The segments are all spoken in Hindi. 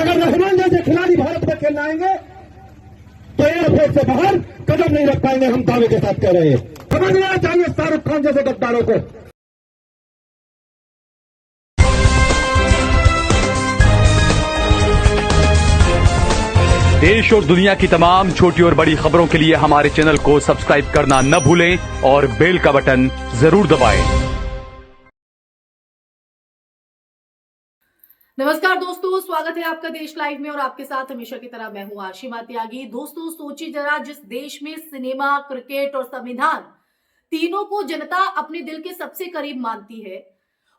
अगर रहमान जैसे खिलाड़ी भारत में खेलने आएंगे तो एयरपोर्ट से बाहर कदम नहीं रख पाएंगे, हम दावे के साथ कह रहे हैं। समझ लेना चाहिए शाहरुख खान जैसे गद्दारों को। देश और दुनिया की तमाम छोटी और बड़ी खबरों के लिए हमारे चैनल को सब्सक्राइब करना न भूलें और बेल का बटन जरूर दबाएं। नमस्कार दोस्तों, स्वागत है आपका देश लाइव में और आपके साथ हमेशा की तरह मैं हूं आशिमा त्यागी। दोस्तों सोचिए जरा, जिस देश में सिनेमा, क्रिकेट और संविधान तीनों को जनता अपने दिल के सबसे करीब मानती है,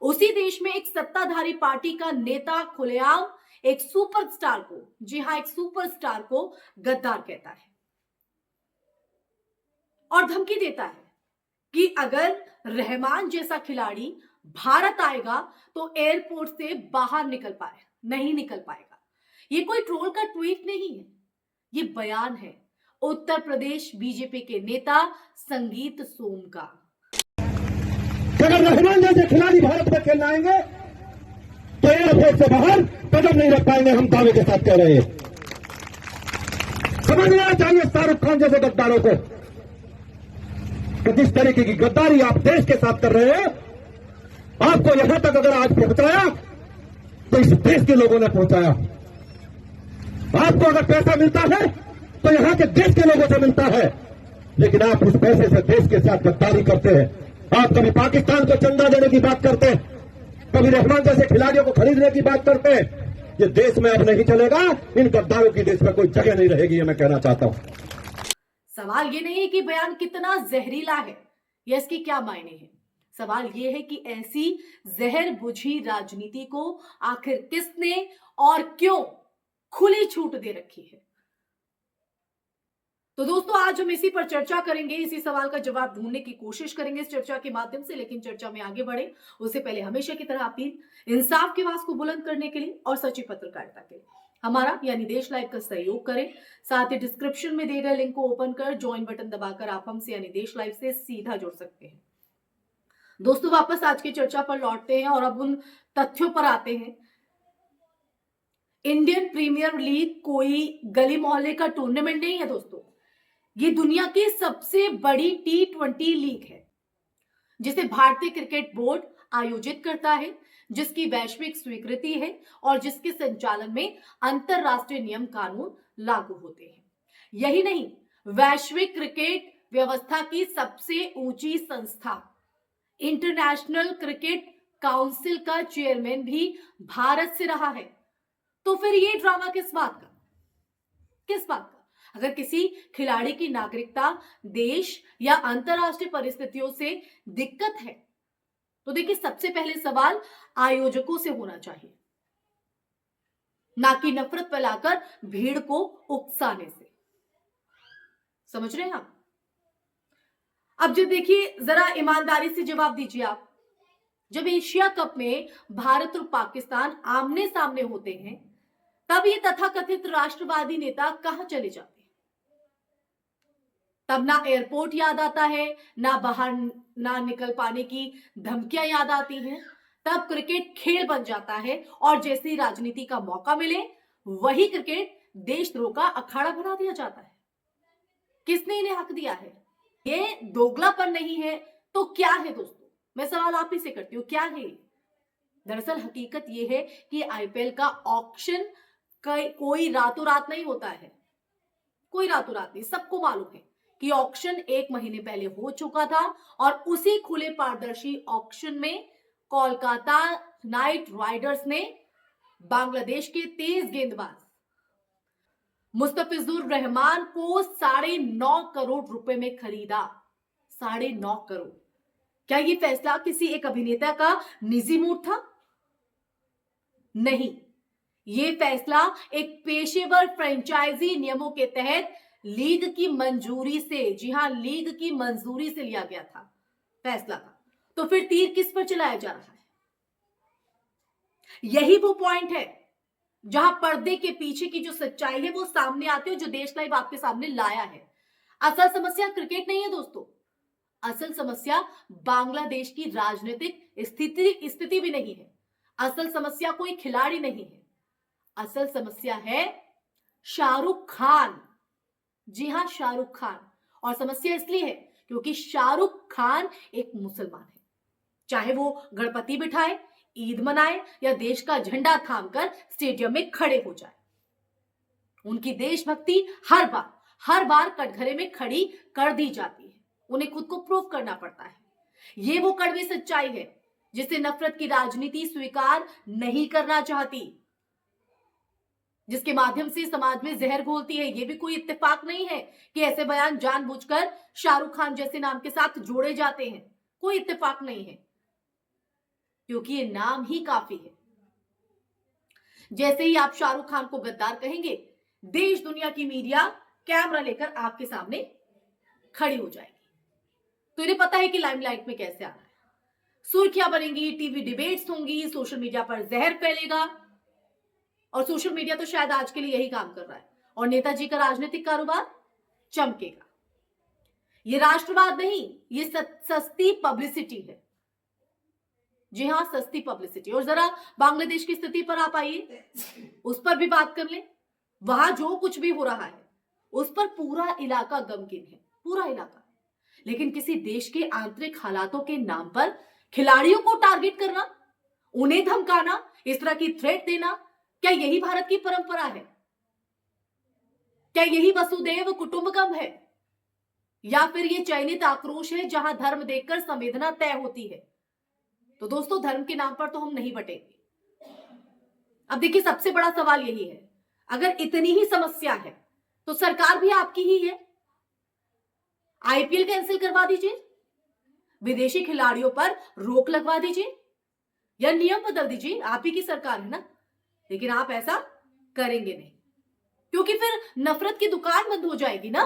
उसी देश में एक सत्ताधारी पार्टी का नेता खुलेआम एक सुपरस्टार को, जी हां, एक सुपरस्टार को गद्दार कहता है और धमकी देता है कि अगर रहमान जैसा खिलाड़ी भारत आएगा तो एयरपोर्ट से बाहर नहीं निकल पाएगा। ये कोई ट्रोल का ट्वीट नहीं है, ये बयान है उत्तर प्रदेश बीजेपी के नेता संगीत सोम का। अगर रहमान जैसे खिलाड़ी भारत में खेलने आएंगे तो एयरपोर्ट से बाहर कदम नहीं रख पाएंगे, हम दावे के साथ कह रहे हैं। समझ लेना चाहिए शाहरुख खान जैसे गद्दारों को कि जिस तरीके की गद्दारी आप देश के साथ कर रहे हैं, आपको यहां तक अगर आज पहुंचाया तो इस देश के लोगों ने पहुंचाया। आपको अगर पैसा मिलता है तो यहां के देश के लोगों से मिलता है, लेकिन आप उस पैसे से देश के साथ गद्दारी करते हैं। आप कभी पाकिस्तान को चंदा देने की बात करते हैं, कभी रहमान जैसे खिलाड़ियों को खरीदने की बात करते हैं। ये देश में अब नहीं चलेगा, इन गद्दारों की देश में कोई जगह नहीं रहेगी, ये मैं कहना चाहता हूं। सवाल ये नहीं है कि बयान कितना जहरीला है या इसके क्या मायने हैं, सवाल ये है कि ऐसी जहर बुझी राजनीति को आखिर किसने और क्यों खुली छूट दे रखी है। तो दोस्तों आज हम इसी पर चर्चा करेंगे, इसी सवाल का जवाब ढूंढने की कोशिश करेंगे इस चर्चा के माध्यम से। लेकिन चर्चा में आगे बढ़े उससे पहले हमेशा की तरह अपील, इंसाफ की आवाज को बुलंद करने के लिए और सच्ची पत्रकारिता के लिए हमारा यानी देश लाइव का सहयोग करें। साथ ही डिस्क्रिप्शन में दिए गए लिंक को ओपन कर ज्वाइन बटन दबाकर आप हमसे यानी देश लाइव से सीधा जुड़ सकते हैं। दोस्तों वापस आज की चर्चा पर लौटते हैं और अब उन तथ्यों पर आते हैं। इंडियन प्रीमियर लीग कोई गली मोहल्ले का टूर्नामेंट नहीं है दोस्तों, ये दुनिया की सबसे बड़ी T20 लीग है जिसे भारतीय क्रिकेट बोर्ड आयोजित करता है, जिसकी वैश्विक स्वीकृति है और जिसके संचालन में अंतरराष्ट्रीय नियम कानून लागू होते हैं। यही नहीं, वैश्विक क्रिकेट व्यवस्था की सबसे ऊंची संस्था इंटरनेशनल क्रिकेट काउंसिल का चेयरमैन भी भारत से रहा है। तो फिर ये ड्रामा किस बात का? अगर किसी खिलाड़ी की नागरिकता देश या अंतरराष्ट्रीय परिस्थितियों से दिक्कत है तो देखिए, सबसे पहले सवाल आयोजकों से होना चाहिए, ना कि नफरत फैलाकर भीड़ को उकसाने से। समझ रहे हैं आप? अब जो देखिए, जरा ईमानदारी से जवाब दीजिए आप, जब एशिया कप में भारत और पाकिस्तान आमने सामने होते हैं तब ये तथाकथित राष्ट्रवादी नेता कहां चले जाते हैं? तब ना एयरपोर्ट याद आता है, ना बाहर ना निकल पाने की धमकियां याद आती हैं। तब क्रिकेट खेल बन जाता है और जैसे ही राजनीति का मौका मिले वही क्रिकेट देशद्रोह का अखाड़ा बना दिया जाता है। किसने इन्हें हक दिया है? ये दोगलापन नहीं है तो क्या है दोस्तों? मैं सवाल आप ही से करती हूं, क्या है? दरअसल हकीकत यह है कि आईपीएल का ऑक्शन कोई रातों रात नहीं होता है, कोई रातों रात नहीं। सबको मालूम है कि ऑक्शन 1 महीने पहले हो चुका था और उसी खुले पारदर्शी ऑक्शन में कोलकाता नाइट राइडर्स ने बांग्लादेश के तेज गेंदबाज मुस्तफिजुर रहमान को 9.5 करोड़ रुपए में खरीदा। 9.5 करोड़। क्या यह फैसला किसी एक अभिनेता का निजी मूड था? नहीं, यह फैसला एक पेशेवर फ्रेंचाइजी नियमों के तहत लीग की मंजूरी से, जी हां, लीग की मंजूरी से लिया गया था फैसला था। तो फिर तीर किस पर चलाया जा रहा है? यही वो पॉइंट है जहां पर्दे के पीछे की जो सच्चाई है वो सामने आती है, जो देश लाइव आपके सामने लाया है। असल समस्या क्रिकेट नहीं है दोस्तों, असल समस्या बांग्लादेश की राजनीतिक स्थिति भी नहीं है। असल समस्या कोई खिलाड़ी नहीं है, असल समस्या है शाहरुख खान। जी हां, शाहरुख खान। और समस्या इसलिए है क्योंकि शाहरुख खान एक मुसलमान है। चाहे वो गणपति बिठाए, ईद मनाए या देश का झंडा थामकर स्टेडियम में खड़े हो जाए, उनकी देशभक्ति हर बार कटघरे में खड़ी कर दी जाती है। उन्हें खुद को प्रूव करना पड़ता है। ये वो कड़वी सच्चाई है जिसे नफरत की राजनीति स्वीकार नहीं करना चाहती, जिसके माध्यम से समाज में जहर घोलती है। ये भी कोई इत्तेफाक नहीं है कि ऐसे बयान जानबूझकर शाहरुख खान जैसे नाम के साथ जोड़े जाते हैं। कोई इत्तेफाक नहीं है, क्योंकि ये नाम ही काफी है। जैसे ही आप शाहरुख खान को गद्दार कहेंगे, देश दुनिया की मीडिया कैमरा लेकर आपके सामने खड़ी हो जाएगी। तो इन्हें पता है कि लाइमलाइट में कैसे आना है। सुर्खियां बनेंगी, टीवी डिबेट्स होंगी, सोशल मीडिया पर जहर फैलेगा। और सोशल मीडिया तो शायद आज के लिए यही काम कर रहा है। और नेताजी का राजनीतिक कारोबार चमकेगा। ये राष्ट्रवाद नहीं, ये सस्ती पब्लिसिटी है। जी हां, सस्ती पब्लिसिटी। और जरा बांग्लादेश की स्थिति पर आप आइए, उस पर भी बात कर लें। वहां जो कुछ भी हो रहा है उस पर पूरा इलाका गमगीन है, पूरा इलाका। लेकिन किसी देश के आंतरिक हालातों के नाम पर खिलाड़ियों को टारगेट करना, उन्हें धमकाना, इस तरह की थ्रेट देना, क्या यही भारत की परंपरा है? क्या यही वसुदैव कुटुंबकम है? या फिर ये चयनित आक्रोश है जहां धर्म देखकर संवेदना तय होती है? तो दोस्तों, धर्म के नाम पर तो हम नहीं बटेंगे। अब देखिए, सबसे बड़ा सवाल यही है, अगर इतनी ही समस्या है तो सरकार भी आपकी ही है। आईपीएल कैंसिल करवा दीजिए, विदेशी खिलाड़ियों पर रोक लगवा दीजिए, या नियम बदल दीजिए। आप ही की सरकार है ना। लेकिन आप ऐसा करेंगे नहीं, क्योंकि फिर नफरत की दुकान बंद हो जाएगी ना।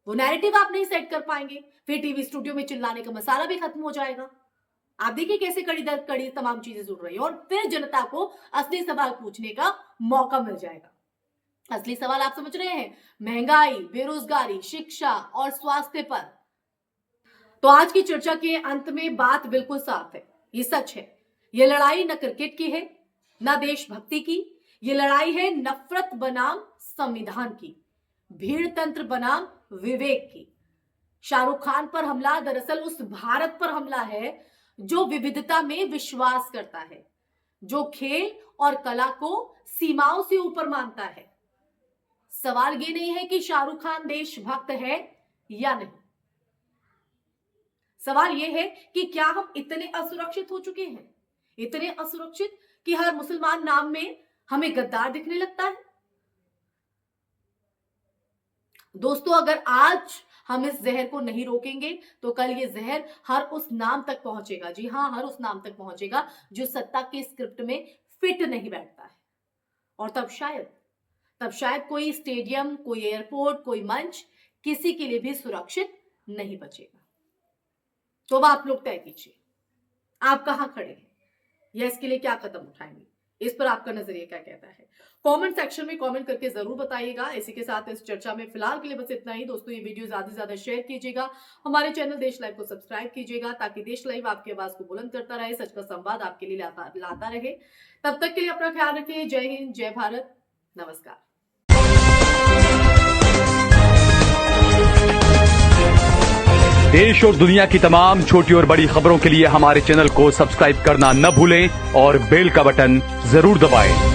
वो नैरेटिव आप नहीं सेट कर पाएंगे, फिर टीवी स्टूडियो में चिल्लाने का मसाला भी खत्म हो जाएगा। आप देखिए कैसे कड़ी दर कड़ी तमाम चीजें जुड़ रही है, और फिर जनता को असली सवाल पूछने का मौका मिल जाएगा। असली सवाल आप समझ रहे हैं, महंगाई, बेरोजगारी, शिक्षा और स्वास्थ्य पर। तो आज की चर्चा के अंत में बात बिल्कुल साफ है, ये सच है। ये लड़ाई न क्रिकेट की है, न देशभक्ति की। ये लड़ाई है नफरत बनाम संविधान की, भीड़ तंत्र बनाम विवेक की। शाहरुख खान पर हमला दरअसल उस भारत पर हमला है जो विविधता में विश्वास करता है, जो खेल और कला को सीमाओं से ऊपर मानता है। सवाल ये नहीं है कि शाहरुख खान देशभक्त है या नहीं। सवाल यह है कि क्या हम इतने असुरक्षित हो चुके हैं, इतने असुरक्षित कि हर मुसलमान नाम में हमें गद्दार दिखने लगता है। दोस्तों, अगर आज हम इस जहर को नहीं रोकेंगे तो कल ये जहर हर उस नाम तक पहुंचेगा। जी हां, हर उस नाम तक पहुंचेगा जो सत्ता के स्क्रिप्ट में फिट नहीं बैठता है। और तब शायद कोई स्टेडियम, कोई एयरपोर्ट, कोई मंच किसी के लिए भी सुरक्षित नहीं बचेगा। तो अब आप लोग तय कीजिए, आप कहां खड़े हैं या इसके लिए क्या कदम उठाएंगे। इस पर आपका नजरिया क्या कहता है, कमेंट सेक्शन में कमेंट करके जरूर बताइएगा। इसी के साथ इस चर्चा में फिलहाल के लिए बस इतना ही। दोस्तों, ये वीडियो ज्यादा से ज्यादा शेयर कीजिएगा, हमारे चैनल देश लाइव को सब्सक्राइब कीजिएगा, ताकि देश लाइव आपकी आवाज को बुलंद करता रहे, सच का संवाद आपके लिए लाता रहे। तब तक के लिए अपना ख्याल रखिए। जय हिंद, जय भारत, नमस्कार। देश और दुनिया की तमाम छोटी और बड़ी खबरों के लिए हमारे चैनल को सब्सक्राइब करना न भूलें और बेल का बटन जरूर दबाएं।